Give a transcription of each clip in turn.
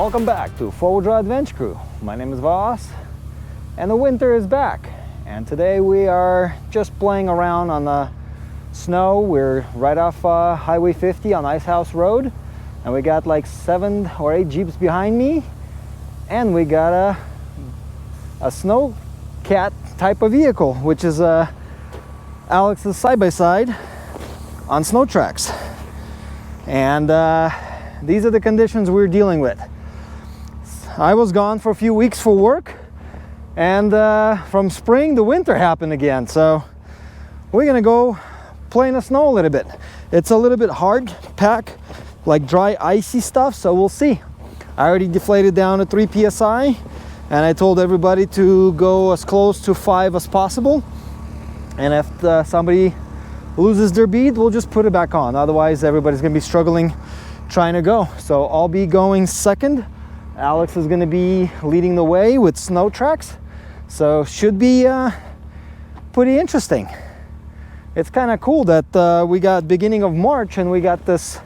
Welcome back to Four-Wheel Drive Adventure Crew. My name is Voss, and the winter is back. And today we are just playing around on the snow. We're right off Highway 50 on Icehouse Road, and we got like 7 or 8 Jeeps behind me, and we got a snow cat type of vehicle, which is Alex's side-by-side on snow tracks. And these are the conditions we're dealing with. I was gone for a few weeks for work, and from spring the winter happened again, so we're gonna go play in the snow a little bit. It's a little bit hard pack, like dry icy stuff, so we'll see. I already deflated down to 3 psi, and I told everybody to go as close to 5 as possible, and if somebody loses their bead, we'll just put it back on. Otherwise everybody's gonna be struggling trying to go. So I'll be going second. Alex is gonna be leading the way with snow tracks, so should be pretty interesting. It's kind of cool that we got beginning of March and we got this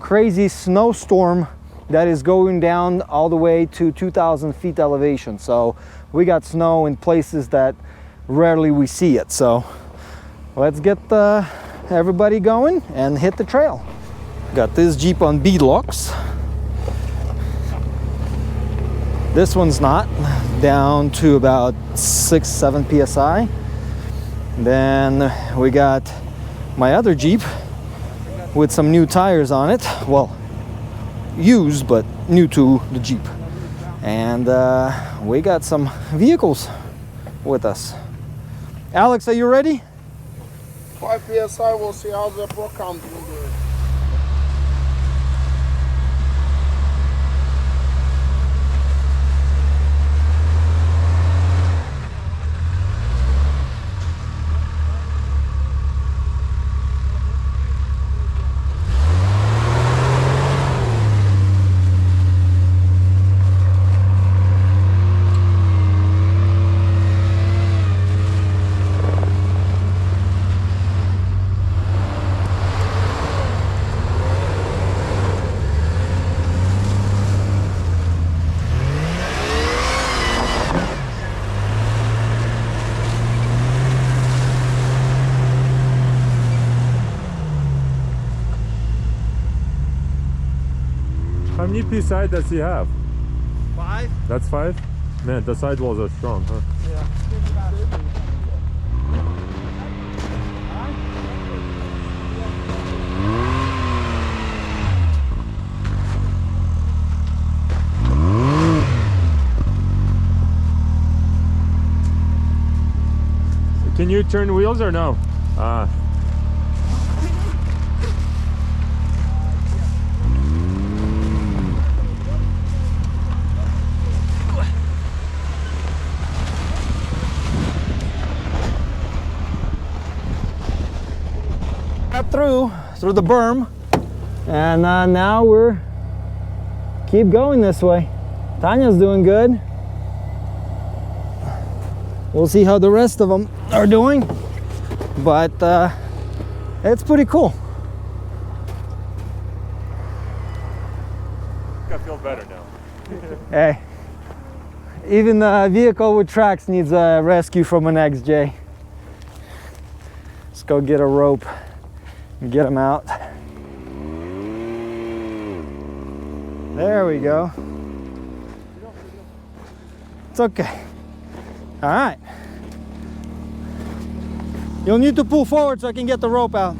crazy snowstorm that is going down all the way to 2,000 feet elevation. So we got snow in places that rarely we see it. So let's get everybody going and hit the trail. Got this Jeep on bead locks. This one's not, down to about 6-7 psi. Then we got my other Jeep with some new tires on it. Well, used, but new to the Jeep. And we got some vehicles with us. Alex, are you ready? 5 psi, we'll see how the pro comes will do it. How many PSI does he have? 5. That's 5? Man, the sidewalls are strong, huh? Yeah. Can you turn wheels or no? Ah. Through the berm, and now we're keep going this way. Tanya's doing good. We'll see how the rest of them are doing, but it's pretty cool. I feel better now. Hey, even the vehicle with tracks needs a rescue from an XJ. Let's go get a rope and get them out. There we go. It's okay. All right. You'll need to pull forward so I can get the rope out.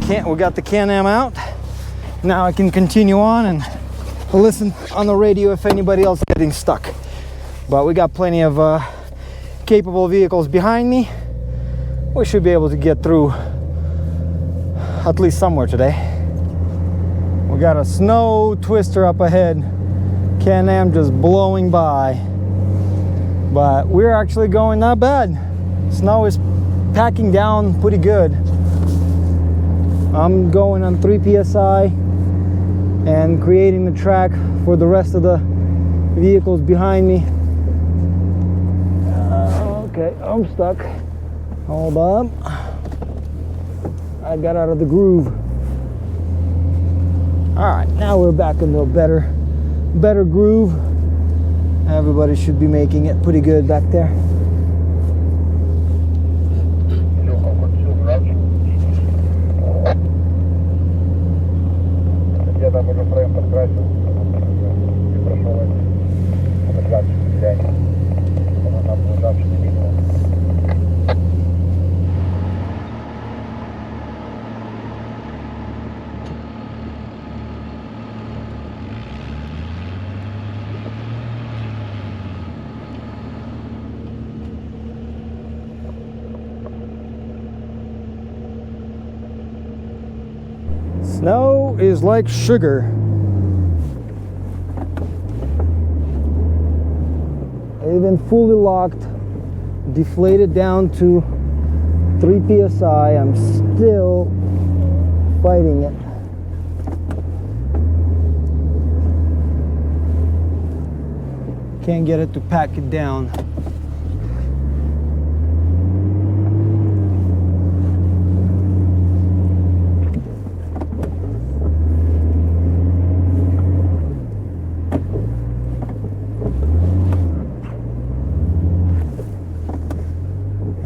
We got the Can-Am out. Now I can continue on and listen on the radio if anybody else is getting stuck. But we got plenty of capable vehicles behind me. We should be able to get through at least somewhere today. We got a snow twister up ahead. Can-Am just blowing by. But we're actually going not bad. Snow is packing down pretty good. I'm going on 3 psi and creating the track for the rest of the vehicles behind me. Okay, I'm stuck. Hold up. I got out of the groove. All right, now we're back into a better better groove. Everybody should be making it pretty good back there. Я там уже фрейм подкрасил и прошел этот градус влияния. Она там уже дальше не видно. Snow is like sugar. Even fully locked, deflated down to 3 psi, I'm still fighting it. Can't get it to pack it down.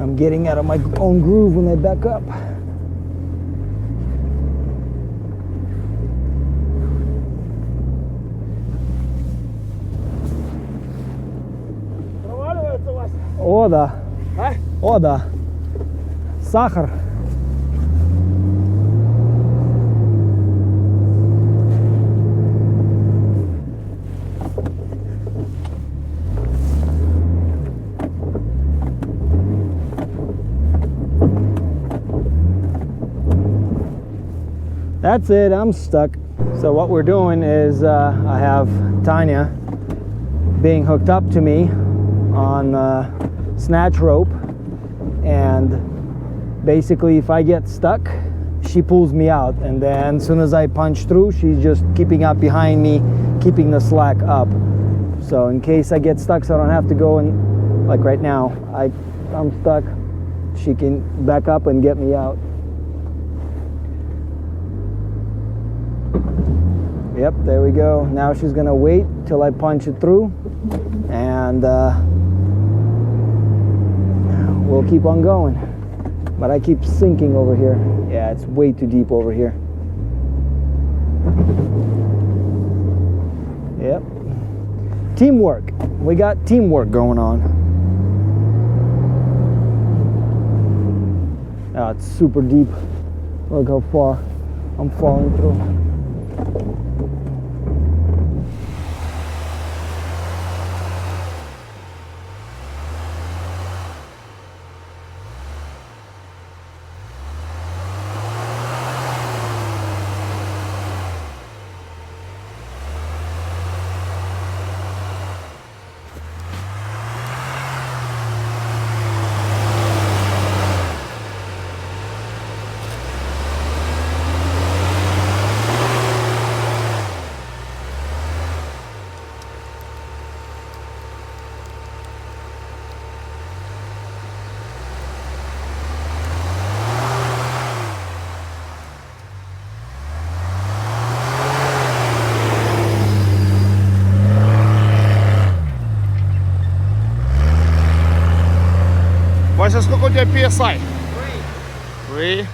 I'm getting out of my own groove when I back up. О, да. О, да. Сахар. That's it, I'm stuck. So what we're doing is I have Tanya being hooked up to me on snatch rope, and basically if I get stuck, she pulls me out, and then as soon as I punch through, she's just keeping up behind me, keeping the slack up. So in case I get stuck, so I don't have to go, and like right now, I'm stuck, she can back up and get me out. Yep, there we go. Now she's gonna wait till I punch it through, and we'll keep on going. But I keep sinking over here. Yeah, it's way too deep over here. Yep. Teamwork. We got teamwork going on. Oh, it's super deep. Look how far I'm falling through. Вася, сколько у тебя PSI? 3.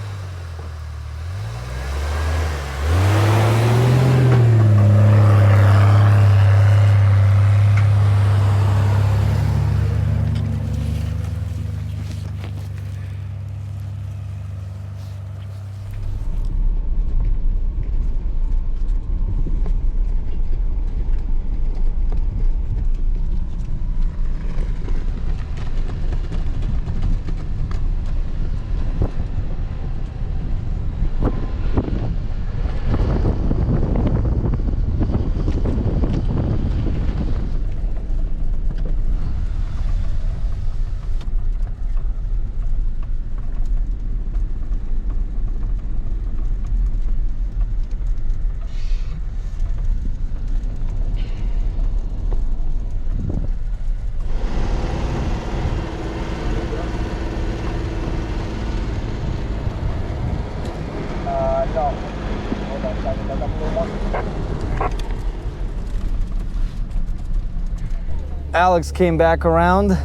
Alex came back around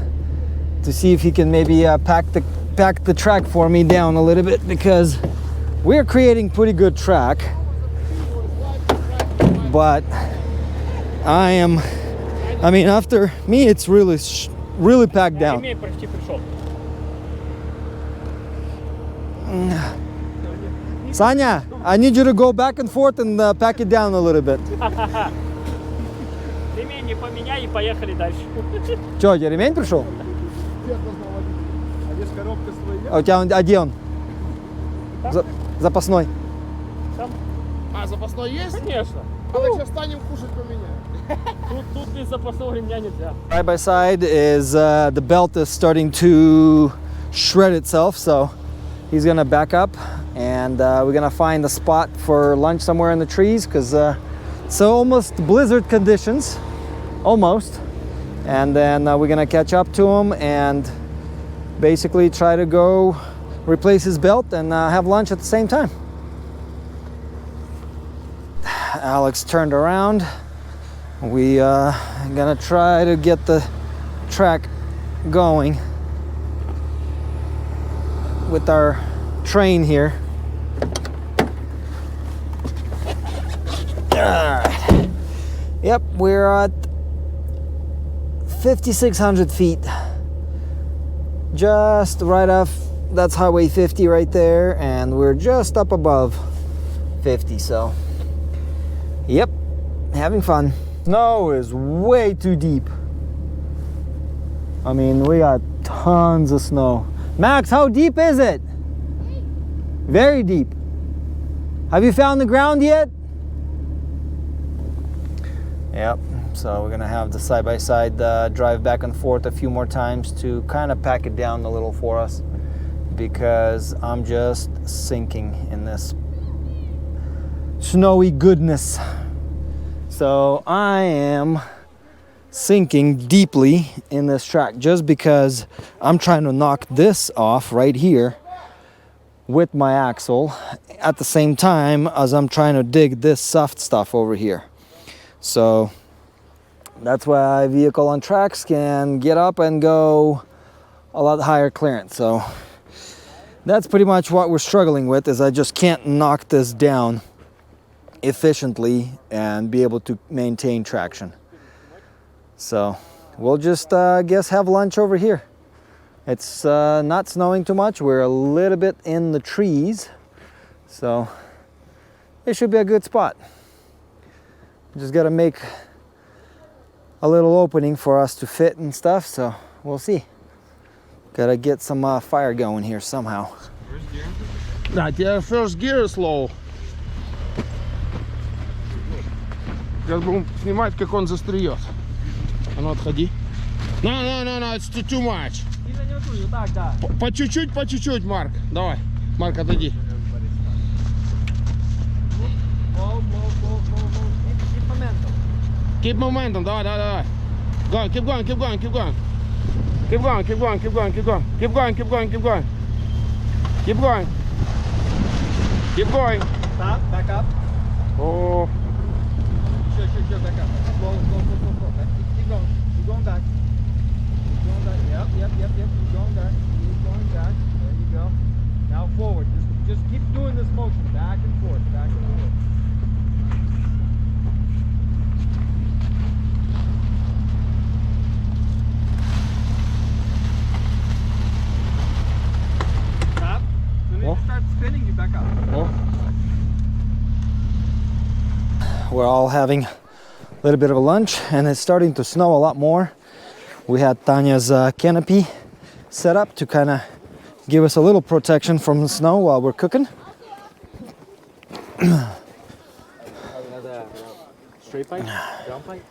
to see if he can maybe pack the track for me down a little bit, because we're creating pretty good track, but I mean, after me, it's really packed down. Sanya, I need you to go back and forth and pack it down a little bit. Ремень поменяй и поехали дальше. Че, тебе ремень пришел? А здесь коробка своя? А у тебя а где он? Запасной. А, запасной есть? Конечно. А так сейчас станем кушать поменяем. Тут без запасного ремня нельзя. Side by side is the belt is starting to shred itself, so he's gonna back up, and we're gonna find a spot for lunch somewhere in the trees, because it's almost blizzard conditions, almost, and then we're gonna catch up to him and basically try to go replace his belt and have lunch at the same time. Alex turned around. We gonna try to get the track going with our train here. Alright. Yep, we're at 5,600 feet. Just right off, that's Highway 50 right there, and we're just up above 50, so yep, having fun. Snow is way too deep. I mean, we got tons of snow. Max, how deep is it? Very deep. Have you found the ground yet? Yep, so we're gonna have the side-by-side drive back and forth a few more times to kind of pack it down a little for us, because I'm just sinking in this snowy goodness. So I am sinking deeply in this track just because I'm trying to knock this off right here with my axle at the same time as I'm trying to dig this soft stuff over here. So that's why a vehicle on tracks can get up and go a lot higher clearance. So that's pretty much what we're struggling with, is I just can't knock this down efficiently and be able to maintain traction. So we'll just guess have lunch over here. It's not snowing too much. We're a little bit in the trees, so it should be a good spot. Just gotta make a little opening for us to fit and stuff, so we'll see. Gotta get some fire going here somehow. Да, тебе first gear slow. Сейчас будем снимать, как он застреет. А ну отходи. No, it's too much. По чуть-чуть, Марк. Давай, Марк, отойди. Keep momentum, давай. Go, keep going. Keep going. Stop, back up. Oh. Sure, back up. Go. Keep going. Keep going back. Yep. Keep going back. There you go. Now forward. Just keep doing this motion, back and forth. Stop. As soon as you start spinning, you back up. Oh. We're all having a little bit of a lunch, and it's starting to snow a lot more. We had Tanya's canopy set up to kind of give us a little protection from the snow while we're cooking. Straight pipe, down pipe.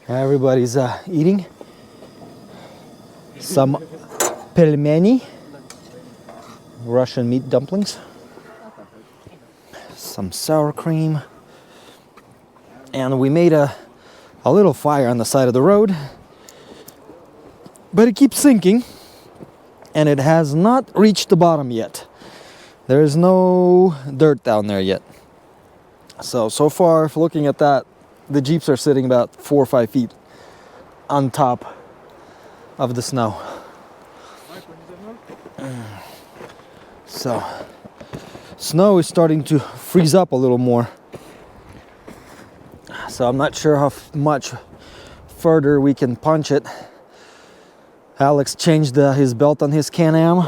Everybody's eating some pelmeni, Russian meat dumplings, some sour cream, and we made a little fire on the side of the road, but it keeps sinking and it has not reached the bottom yet. There is no dirt down there yet. So far, looking at that, the Jeeps are sitting about 4 or 5 feet on top of the snow. So, snow is starting to freeze up a little more. So I'm not sure how much further we can punch it. Alex changed his belt on his Can-Am,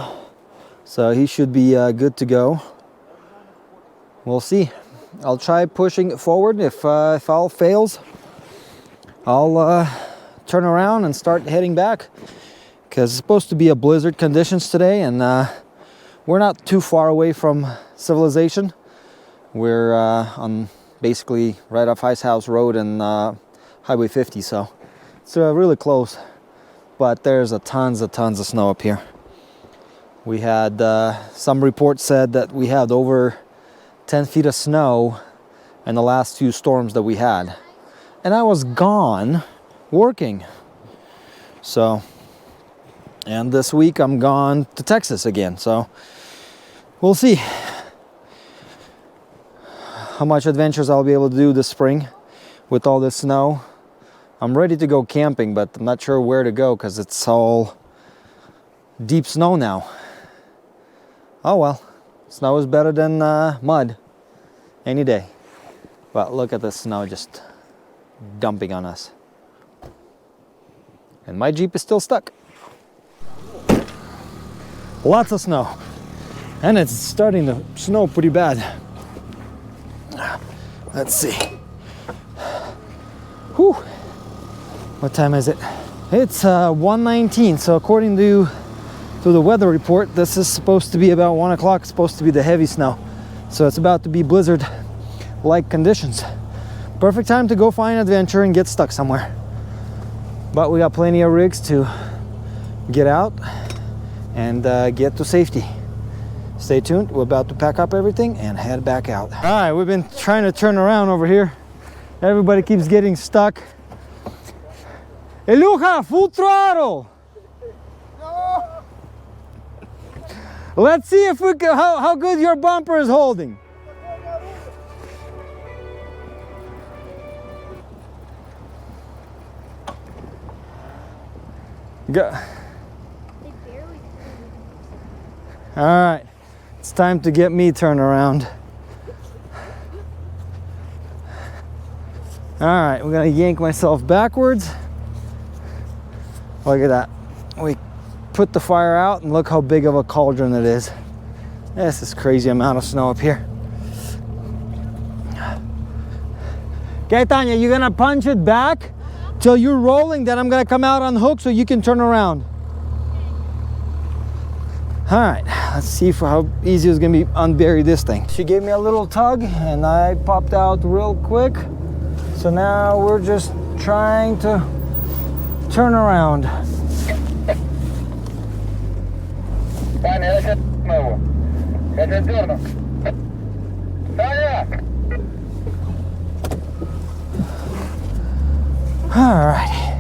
so he should be good to go. We'll see. I'll try pushing it forward. If all fails, I'll turn around and start heading back, because it's supposed to be a blizzard conditions today, and we're not too far away from civilization. We're on basically right off Ice House Road and Highway 50, so it's really close. But there's tons of snow up here. We had some reports said that we had over 10 feet of snow in the last few storms that we had, and I was gone working. So, and this week I'm gone to Texas again, so we'll see how much adventures I'll be able to do this spring with all this snow. I'm ready to go camping, but I'm not sure where to go because it's all deep snow now. Oh well, snow is better than mud any day. But look at the snow just dumping on us. And my Jeep is still stuck. Lots of snow. And it's starting to snow pretty bad. Let's see. Whew. What time is it? It's 1:19, so according to the weather report, this is supposed to be about 1 o'clock. It's supposed to be the heavy snow. So it's about to be blizzard-like conditions. Perfect time to go find adventure and get stuck somewhere. But we got plenty of rigs to get out and get to safety. Stay tuned. We're about to pack up everything and head back out. All right, we've been trying to turn around over here. Everybody keeps getting stuck. Eluja, full throttle. Let's see if we can, how good your bumper is holding. Go. All right, it's time to get me turned around. All right, we're gonna yank myself backwards. Look at that. We put the fire out and look how big of a cauldron it is. This is crazy amount of snow up here. Okay, Tanya, you're gonna punch it back till you're rolling, then I'm gonna come out on hook so you can turn around. All right, let's see how easy it's gonna be unbury this thing. She gave me a little tug and I popped out real quick. So now we're just trying to turn around. All right.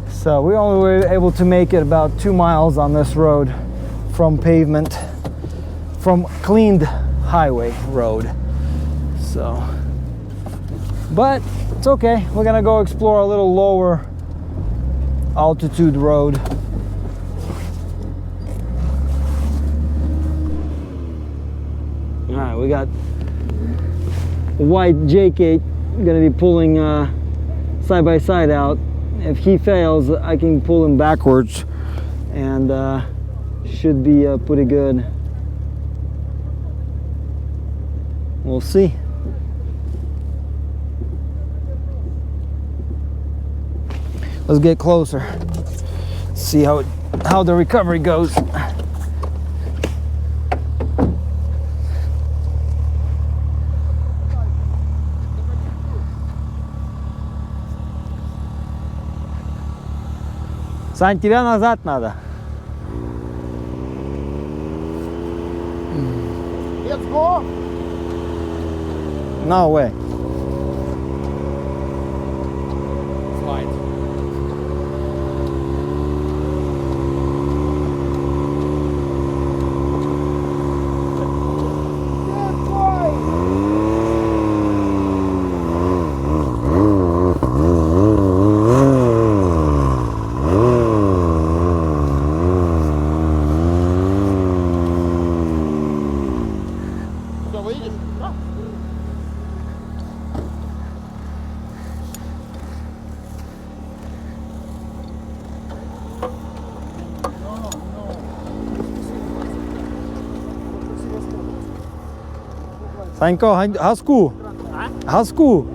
So we only were able to make it about 2 miles on this road from pavement, from cleaned highway road. So, but it's okay. We're gonna go explore a little lower altitude road. All right, we got white JK gonna be pulling side by side out. If he fails, I can pull him backwards and should be pretty good. We'll see. Let's get closer. See how the recovery goes. Сань, тебя назад надо. Let's go! No way. Slide. Sanko, how's school? How's school?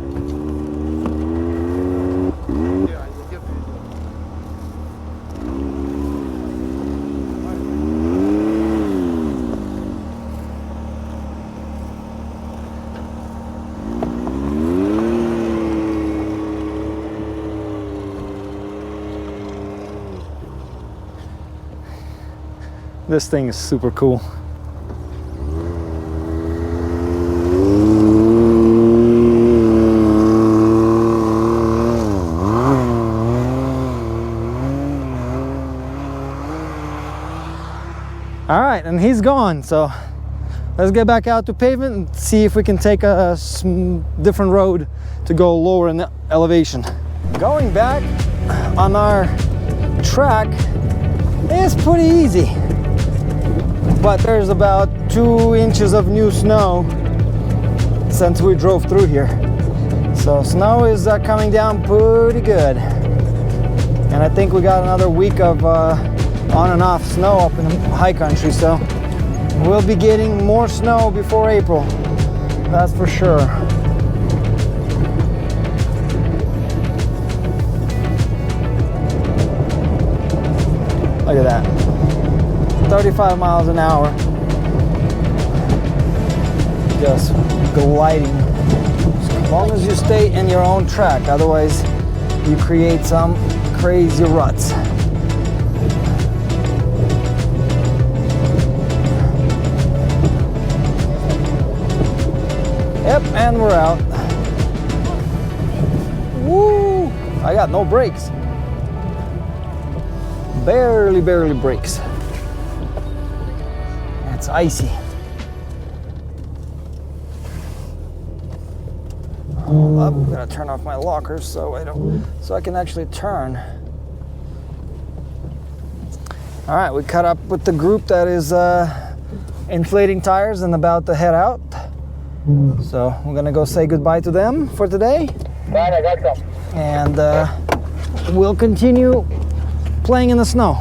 This thing is super cool. All right, and he's gone, so let's get back out to pavement and see if we can take a different road to go lower in the elevation. Going back on our track is pretty easy, but there's about 2 inches of new snow since we drove through here. So snow is coming down pretty good. And I think we got another week of on and off snow up in the high country, so we'll be getting more snow before April, that's for sure. Look at that, 35 miles an hour, just gliding. As long as you stay in your own track, otherwise you create some crazy ruts. Yep, and we're out. Woo! I got no brakes. Barely brakes. It's icy. I'm gonna turn off my lockers so I can actually turn. All right, we caught up with the group that is inflating tires and about to head out. So we're gonna go say goodbye to them for today. And we'll continue playing in the snow.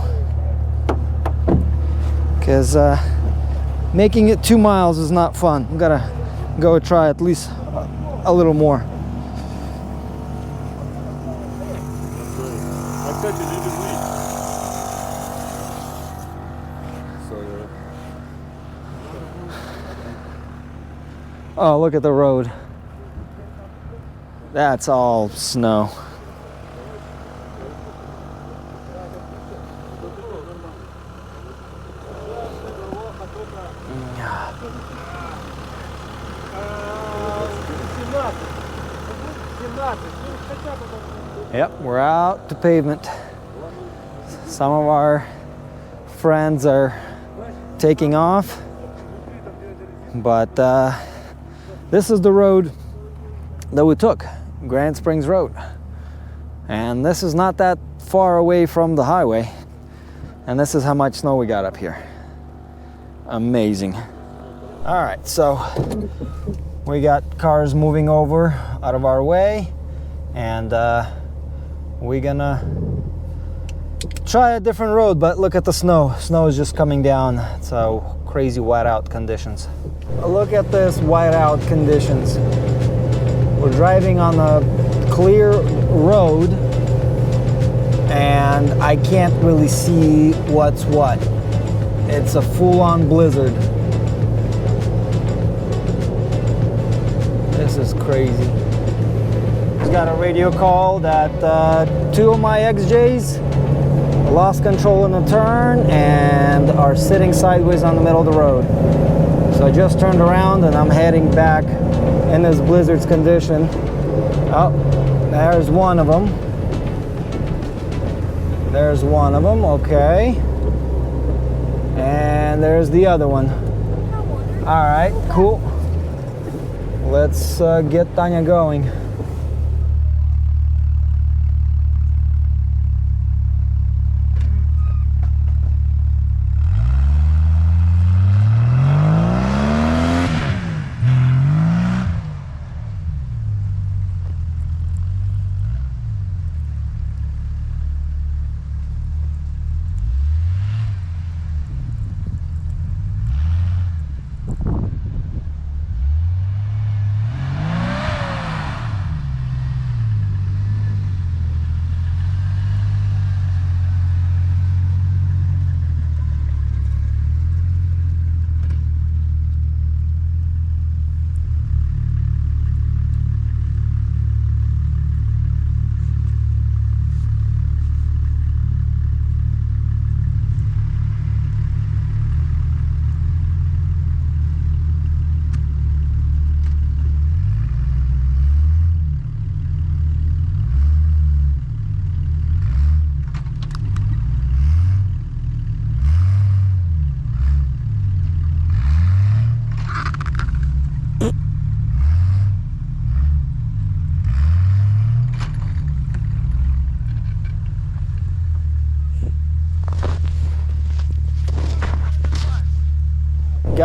Because making it 2 miles is not fun. We gotta go try at least a little more. I said you need to wait. Oh, look at the road. That's all snow. Yep, we're out to pavement. Some of our friends are taking off, but this is the road that we took, Grand Springs Road. And this is not that far away from the highway. And this is how much snow we got up here. Amazing. All right, so we got cars moving over out of our way, and we're gonna try a different road, but look at the snow. Snow is just coming down. So crazy whiteout conditions. Look at this whiteout conditions. We're driving on a clear road and I can't really see what's what. It's a full-on blizzard. This is crazy. Just got a radio call that 2 of my XJs lost control in the turn and are sitting sideways on the middle of the road. So I just turned around and I'm heading back in this blizzard's condition. Oh, there's one of them. There's one of them, okay. And there's the other one. All right, cool. Let's get Tanya going.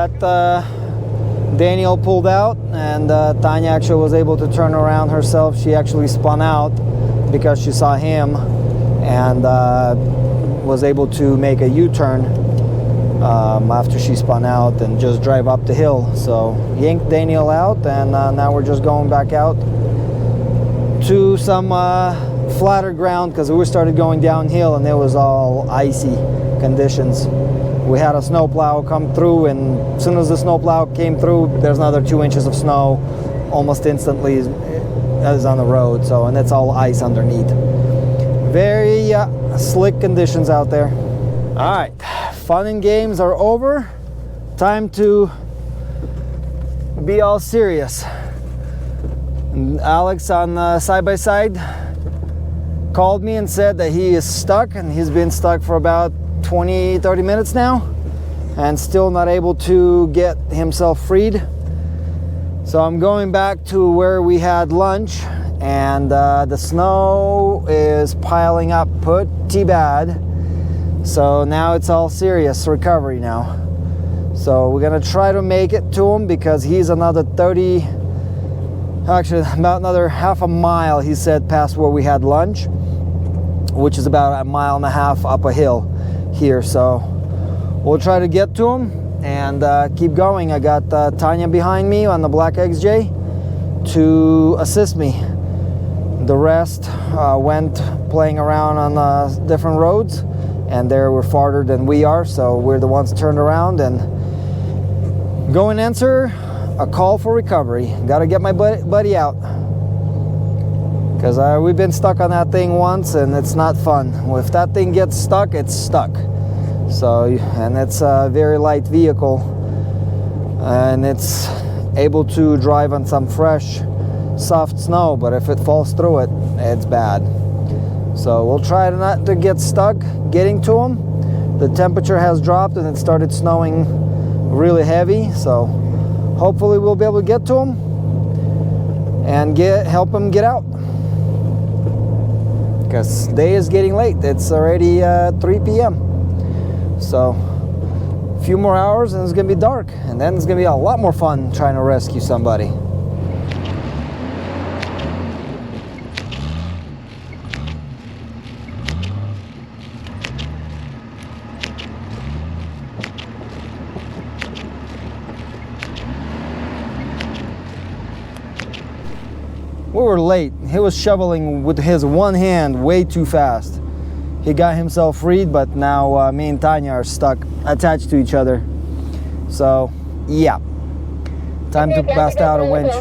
got Daniel pulled out, and Tanya actually was able to turn around herself. She actually spun out because she saw him, and was able to make a U-turn after she spun out and just drive up the hill. So yanked Daniel out, and now we're just going back out to some flatter ground because we started going downhill and it was all icy conditions. We had a snowplow come through, and as soon as the snowplow came through, there's another 2 inches of snow almost instantly as on the road. So, and it's all ice underneath. Very slick conditions out there. All right, fun and games are over. Time to be all serious. And Alex on side-by-side called me and said that he is stuck, and he's been stuck for about 20-30 minutes now and still not able to get himself freed. So I'm going back to where we had lunch, and the snow is piling up pretty bad. So now it's all serious recovery now. So we're gonna try to make it to him because he's another about another half a mile, he said, past where we had lunch, which is about 1.5 miles up a hill here. So we'll try to get to him and keep going. I got Tanya behind me on the Black XJ to assist me. The rest went playing around on different roads, and they were farther than we are, so we're the ones turned around and go and answer a call for recovery. Got to get my buddy out because we've been stuck on that thing once, and it's not fun. If that thing gets stuck, it's stuck. So, and it's a very light vehicle, and it's able to drive on some fresh, soft snow, but if it falls through it, it's bad. So we'll try not to get stuck getting to him. The temperature has dropped and it started snowing really heavy, so hopefully we'll be able to get to him and help him get out. Because day is getting late. It's already 3 p.m. So a few more hours and it's gonna be dark, and then it's gonna be a lot more fun trying to rescue somebody. We were late. He was shoveling with his one hand way too fast. He got himself freed, but now me and Tanya are stuck, attached to each other. So, yeah. Time to bust out a winch.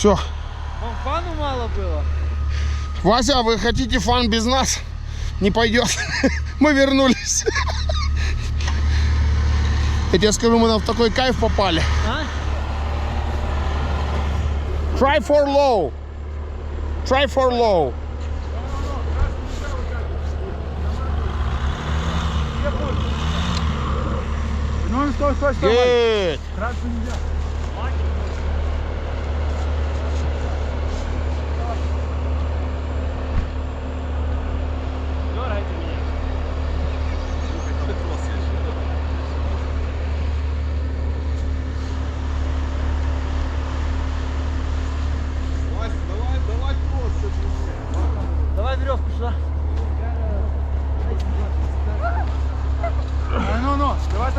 Все. Фану мало было. Вася, вы хотите фан без нас? Не пойдет. Мы вернулись. Я тебе скажу, мы в такой кайф попали. Try for low. Try for low. Good.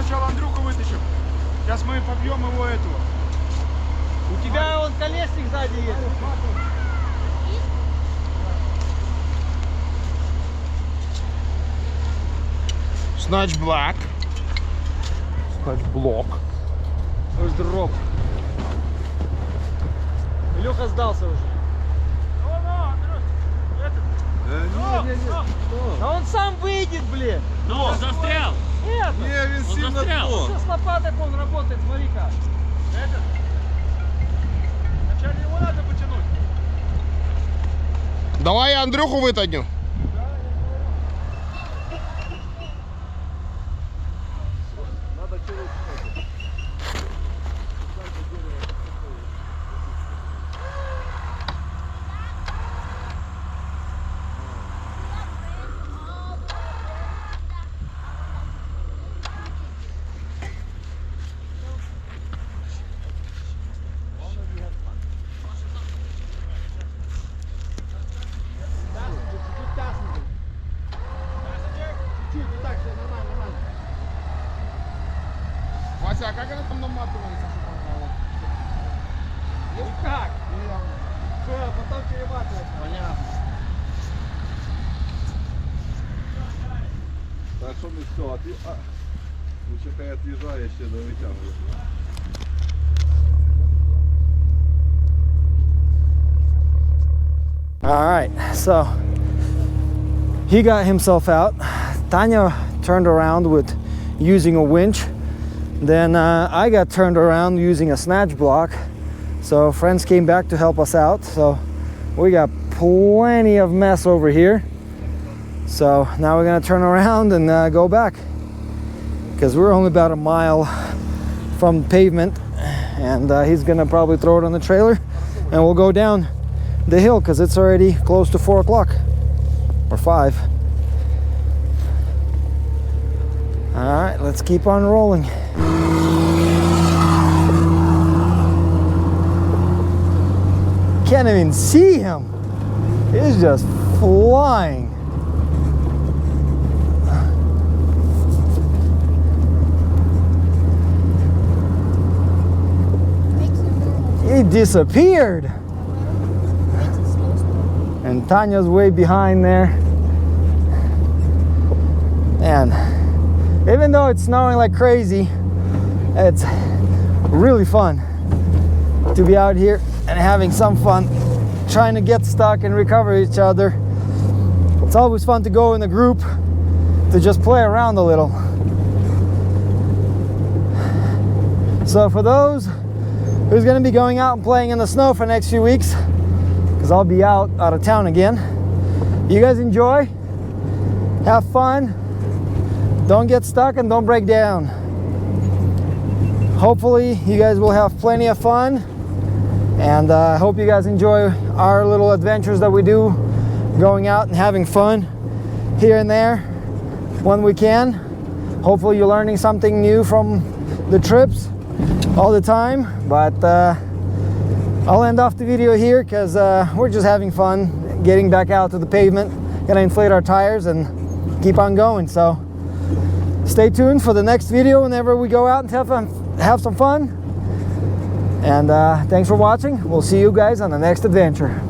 сначала Андрюху вытащим. Сейчас мы побьем его этого. У тебя вон колесник сзади есть. Snatch Black. Snatch Block. Ось дроп. Илюха сдался уже. А он сам выйдет, блин. Ну, он застрял. Нет, Он застрял. все с лопатой он работает, смотри-ка. Вначале его надо потянуть. Давай я Андрюху вытащу. Вася, а как она там наматывается? Ну как? Потом перематывать. Понятно. Так що ми все, ну чекай, від'їжджає ще до витягує. All right, so he got himself out. Tanya turned around with using a winch. Then I got turned around using a snatch block. So friends came back to help us out. So we got plenty of mess over here. So now we're gonna turn around and go back because we're only about a mile from the pavement, and he's gonna probably throw it on the trailer and we'll go down the hill because it's already close to 4 o'clock or 5. All right, let's keep on rolling. Can't even see him. He's just flying. He disappeared. And Tanya's way behind there. And even though it's snowing like crazy, it's really fun to be out here and having some fun trying to get stuck and recover each other. It's always fun to go in a group to just play around a little. So for those who's going to be going out and playing in the snow for the next few weeks, because I'll be out of town again, you guys enjoy, have fun, don't get stuck and don't break down. Hopefully you guys will have plenty of fun, and I hope you guys enjoy our little adventures that we do, going out and having fun here and there when we can. Hopefully you're learning something new from the trips all the time, but I'll end off the video here because we're just having fun getting back out to the pavement, gonna inflate our tires and keep on going. So stay tuned for the next video whenever we go out and have some fun. And thanks for watching. We'll see you guys on the next adventure.